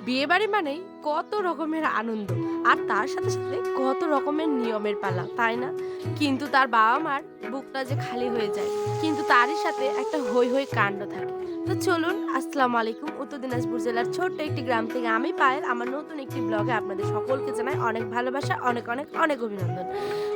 বিয়ে বাড়ি মানেই কত রকমের আনন্দ আর তার সাথে সাথে কত রকমের নিয়মের পালা, তাই না? কিন্তু তার বাবা মার বুকটা যে খালি হয়ে যায়, কিন্তু তারই সাথে একটা হই হই কাণ্ড থাকে। তো চলুন, আসসালামু আলাইকুম। উত্তর দিনাজপুর জেলার ছোট্ট একটি গ্রাম থেকে আমি পায়েল আমার নতুন একটি ব্লগে আপনাদের সকলকে জানাই অনেক ভালোবাসা, অনেক অনেক অনেক অভিনন্দন।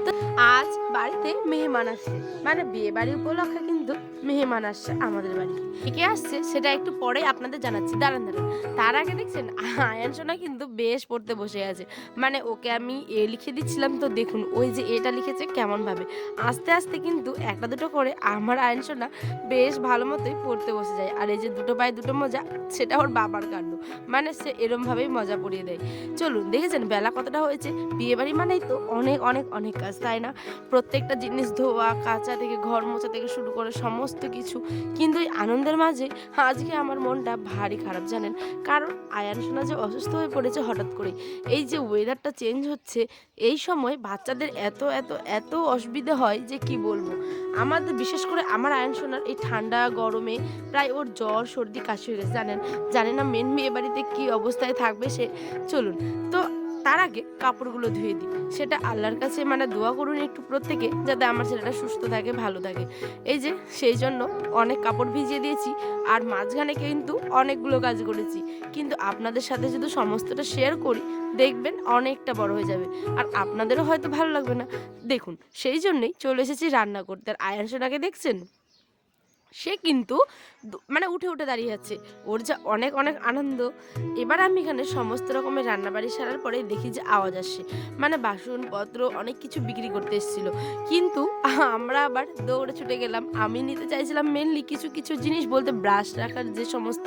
তো আজ বাড়িতে মেহমান আসছে, মানে বিয়ে বাড়ি উপলক্ষে কিন্তু মেহমান আসছে আমাদের বাড়ি। কে আসছে সেটা একটু পরে আপনাদের জানাচ্ছি, দাঁড়ান দাঁড়ান। তার আগে দেখছেন আয়ান সোনা কিন্তু বেশ পড়তে বসে আছে। মানে ওকে আমি লিখে দিচ্ছিলাম, তো দেখুন ওই যে এটা লিখেছে কেমন ভাবে। আস্তে আস্তে কিন্তু একটা দুটো করে আমার আয়ান সোনা বেশ ভালো মতোই পড়তে বসে যায়। আর এই যে দুটো পায়ে দুটো মোজা, সেটা ওর বাবার কাণ্ড। মানে সে এরম ভাবেই মজা পড়িয়ে দেয়। চলুন, দেখেছেন বেলা কতটা হয়েছে। বিয়ে বাড়ি মানেই তো অনেক অনেক অনেক কাজ, তাই না? প্রত্যেকটা জিনিস ধোয়া কাচা থেকে ঘর মোছা থেকে শুরু করে সমস্ত কিছু। কিন্তু এই আনন্দের মাঝে আজকে আমার মনটা ভারী খারাপ, জানেন? কারণ আয়ান সোনা যে অসুস্থ হয়ে পড়েছে হঠাৎ করে। এই যে ওয়েদারটা চেঞ্জ হচ্ছে, এই সময় বাচ্চাদের এত এত এত অসুবিধা হয় যে কি বলবো। আমাদের বিশেষ করে আমার আয়ান সোনার এই ঠান্ডা গরমে প্রায় ওর জ্বর সর্দি কাশি হয়ে গেছে, জানেন? জানে না মেন বিয়ে বাড়িতে কি অবস্থায় থাকবে সে। চলুন, তো তার আগে কাপড়গুলো ধুয়ে দিই। সেটা আল্লাহর কাছে মানে দোয়া করুন একটু প্রত্যেকে, যাতে আমার ছেলেটা সুস্থ থাকে, ভালো থাকে। এই যে সেই জন্য অনেক কাপড় ভিজিয়ে দিয়েছি। আর মাঝখানে কিন্তু অনেকগুলো কাজ করেছি, কিন্তু আপনাদের সাথে যদি সমস্তটা শেয়ার করি দেখবেন অনেকটা বড় হয়ে যাবে, আর আপনাদেরও হয়তো ভালো লাগবে না। দেখুন, সেই জন্যই চলে এসেছি রান্না করতে। আর আয়ান সোনাকে দেখছেন, সে কিন্তু মানে উঠে উঠে দাঁড়িয়ে আছে। ওর যা অনেক অনেক আনন্দ। এবার আমি এখানে সমস্ত রকমের রান্নাবাড়ি সারার পরে দেখি যে আওয়াজ আসছে, মানে বাসনপত্র অনেক কিছু বিক্রি করতে এসেছিল। কিন্তু আমরা আবার দৌড়ে ছুটে গেলাম। আমি নিতে চাইছিলাম মেনলি কিছু কিছু জিনিস, বলতে ব্রাশ রাখার যে সমস্ত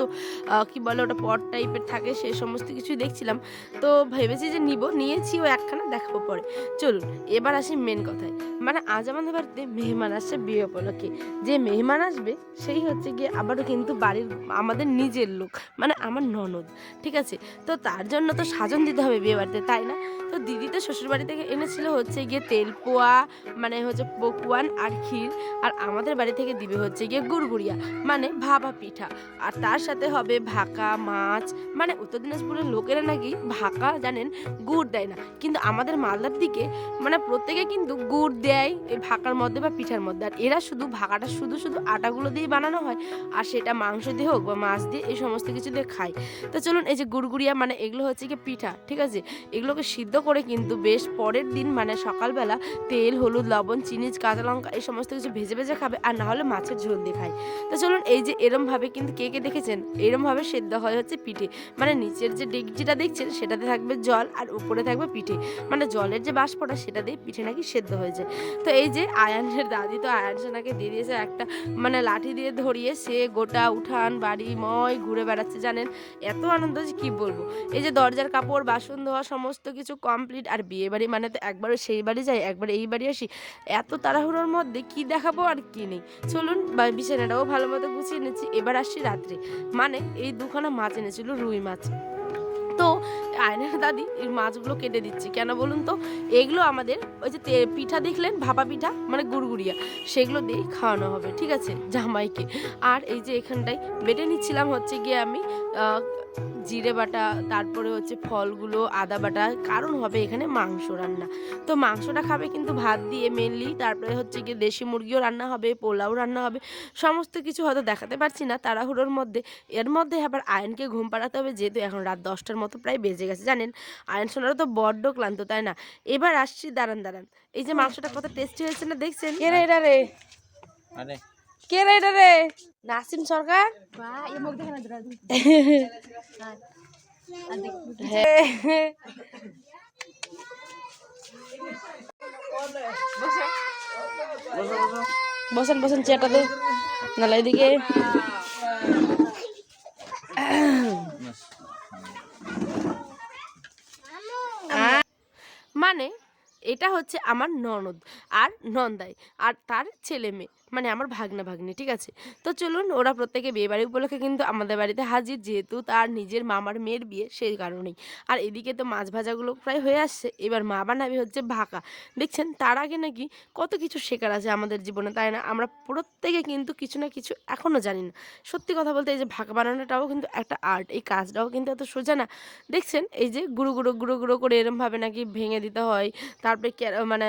কি বলে ওটা পট টাইপের থাকে, সেই সমস্ত কিছুই দেখছিলাম। তো ভেবেছি যে নিয়েছিও একখানা, দেখাবো পরে। চলুন, এবার আসি মেন কথায়। মানে আজ আমাদের বাড়িতে মেহমান আসছে বিয়ে উপলক্ষে। যে মেহমান আসবে সেই হচ্ছে গিয়ে আবারও কিন্তু বাড়ির আমাদের নিজের লোক, মানে আমার ননদ। ঠিক আছে? তো তার জন্য তো সাজন দিতে হবে বিয়ে বাড়িতে, তাই না? তো দিদি তো শ্বশুর বাড়ি থেকে এনেছিল হচ্ছে গিয়ে তেলপোয়া, মানে হচ্ছে পকুয়ান আর ক্ষীর। আর আমাদের বাড়ি থেকে দিবে হচ্ছে গিয়ে গুড়গুড়িয়া, মানে ভাপা পিঠা। আর তার সাথে হবে ভাকা মাছ। মানে উত্তর দিনাজপুরের লোকেরা নাকি ভাকা জানেন গুড় দেয় না, কিন্তু আমাদের মালদার দিকে মানে প্রত্যেকে কিন্তু গুড় দেয় এই ভাকার মধ্যে বা পিঠার মধ্যে। আর এরা শুধু ভাকাটা শুধু শুধু আটাগুলো দিয়ে বানানো হয়, আর সেটা মাংস দিয়ে হোক বা মাছ দিয়ে এই সমস্ত কিছু দিয়ে খায়। তো চলুন, এই যে গুড়গুড়িয়া মানে এগুলো হচ্ছে কি পিঠা, ঠিক আছে? এগুলোকে সিদ্ধ করে কিন্তু বেশ পরের দিন মানে সকালবেলা তেল হলুদ লবণ চিনি কাঁচা লঙ্কা এই সমস্ত কিছু ভেজে ভেজে খাবে, আর না হলে মাছের ঝোল দিয়ে খায়। তো চলুন, এই যে এরম ভাবে কিন্তু কে কে দেখেছেন এরম ভাবে সেদ্ধ হয় হচ্ছে পিঠে। মানে নিচের যে ডেকচিটা দেখছেন সেটাতে থাকবে জল, আর উপরে থাকবে পিঠে। মানে জলের যে বাষ্পটা সেটা দিয়ে পিঠে নাকি সেদ্ধ হয়ে যায়। তো এই যে আয়ানের দাদি তো আয়ান সোনাকে দিয়ে দিয়েছে একটা মানে লাঠি দিয়ে ধরিয়ে, সে গোটা উঠান বাড়ি ময় ঘুরে বেড়াচ্ছে, জানেন? এত আনন্দ যে কি বলবো। এই যে দরজার কাপড় বাসন ধোয়া সমস্ত কিছু কমপ্লিট। আর বিয়ে বাড়ি মানে তো একবারে সেই বাড়ি যাই একবার এই বাড়ি আসি, এত তাড়াহুড়োর মধ্যে কি দেখাবো আর কি নেই। চলুন, বিছানাটাও ভালো মতো গুছিয়ে নিচ্ছি। এবার আসছি রাত্রে। মানে এই দুখানা মাছ এনেছিল, রুই মাছ। তো আয়নের দাদি এই মাছগুলো কেটে দিচ্ছে কেন বলুন তো? এগুলো আমাদের ওই যে পিঠা দেখলেন ভাপা পিঠা মানে গুড়গুড়িয়া, সেগুলো দিয়ে খাওয়ানো হবে, ঠিক আছে, জামাইকে। আর এই যে এখানটায় বেটে নিচ্ছিলাম হচ্ছে গিয়ে আমি আহ, জিরে বাটা, তারপরে হচ্ছে ফলগুলো আদা বাটা, কারণ হবে এখানে মাংস রান্না। তো মাংসটা খাবে কিন্তু ভাত দিয়ে মেনলি, তারপরে হচ্ছে গিয়ে দেশি মুরগিও রান্না হবে, পোলাও রান্না হবে। সমস্ত কিছু হয়তো দেখাতে পারছি না তাড়াহুড়োর মধ্যে। এর মধ্যে আবার আয়নকে ঘুম পাড়াতে হবে, যেহেতু এখন রাত 10টার মতো প্রায় বেজে গেছে, জানেন? আয়ন সোনারও তো বড্ড ক্লান্ত, তাই না? এবার আসছি, দাঁড়ান দাঁড়ান। এই যে মাংসটা কত টেস্টি হয়েছে না, দেখছেন? কে রে এটা রে? আরে কে রে এটা রে? নাসিম সরকার। হ্যাঁ। বসেন বসেন চেয়ারটাতে, নালা এদিকে। মানে এটা হচ্ছে আমার ননদ আর নন্দাই আর তার ছেলে মেয়ে। মানে আমার ভাগ্না ভাগ্নি, ঠিক আছে? তো চলুন ওরা প্রত্যেকে বিয়েবাড়ি উপলক্ষে কিন্তু আমাদের বাড়িতে হাজির, যেহেতু তার নিজের মামার মেয়ের বিয়ে সেই কারণেই। আর এদিকে তো মাছ ভাজাগুলো প্রায় হয়ে আসছে, এবার মা বানাবে হচ্ছে ভাকা। দেখছেন তার আগে নাকি কত কিছু শেখার আছে আমাদের জীবনে, তাই না? আমরা প্রত্যেকে কিন্তু কিছু না কিছু এখনও জানি না। সত্যি কথা বলতে এই যে ভাকা বানানোটাও কিন্তু একটা আর্ট, এই কাজটাও কিন্তু এত সোজা না। দেখছেন এই যে গুঁড়ো গুঁড়ো গুঁড়ো গুঁড়ো করে এরমভাবে নাকি ভেঙে দিতে হয়, তারপরে মানে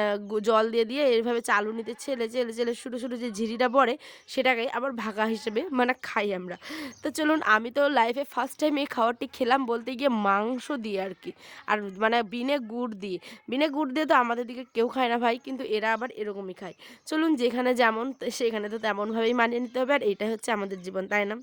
জল দিয়ে দিয়ে এইভাবে চালুনিতে ছেলে ছেলে ছেলে শুরু শুরু যে ঝিরিটা পড়ে সেটাকে আবার ভাগা হিসেবে মানে খাই আমরা। তো চলুন আমি তো লাইফে ফার্স্ট টাইম এই খাবারটি খেলাম বলতে গিয়ে মাংস দিয়ে আর কি। আর মানে বিনে গুড় দিয়ে, বিনে গুড় দিয়ে তো আমাদের দিকে কেউ খায় না ভাই, কিন্তু এরা আবার এরকমই খায়। চলুন যেখানে যেমন সেখানে তো তেমনভাবেই মানিয়ে নিতে হবে, আর এটাই হচ্ছে আমাদের জীবন, তাই না?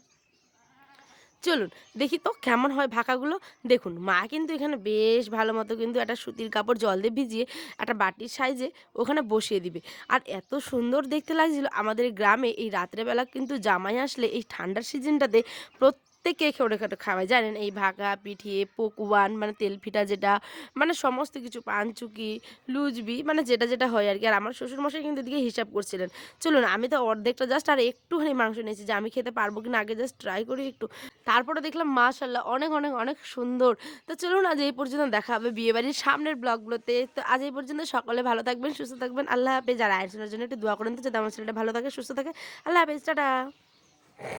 চলুন দেখি তো কেমন হয় ভাকাগুলো। দেখুন মা কিন্তু এখানে বেশ ভালো মতো কিন্তু একটা সুতির কাপড় জল দিয়ে ভিজিয়ে একটা বাটির সাইজে ওখানে বসিয়ে দিবে। আর এত সুন্দর দেখতে লাগছিল, আমাদের গ্রামে এই রাত্রেবেলা কিন্তু জামাই আসলে এই ঠান্ডার সিজনটাতে প্রত্যেকে খেয়ে খেটে খাওয়ায়, জানেন? এই ভাকা পিঠে পকুয়ান মানে তেলপিঠা যেটা, মানে সমস্ত কিছু পানচুকি লুজবি মানে যেটা যেটা হয় আর কি। আর আমার শ্বশুরমশাই কিন্তু এদিকে হিসাব করছিলেন। চলুন আমি তো অর্ধেকটা জাস্ট আর একটুখানি মাংস নিয়েছি, যে আমি খেতে পারবো কিনা আগে জাস্ট ট্রাই করি একটু। তারপরে দেখলাম মাশাআল্লাহ অনেক, অনেক, অনেক সুন্দর। তো চলুন আজ এই পর্যন্ত, দেখা হবে বিয়েবাড়ির সামনের ব্লগগুলোতে। তো আজ এই পর্যন্ত, সকলে ভালো থাকবেন, সুস্থ থাকবেন। আল্লাহ হাফেজ। আর আয়ের জন্য একটু দোয়া করেন তো যাতে আমার ছেলেটা ভালো থাকে, সুস্থ থাকে। আল্লাহ হাফেজ, টাটা।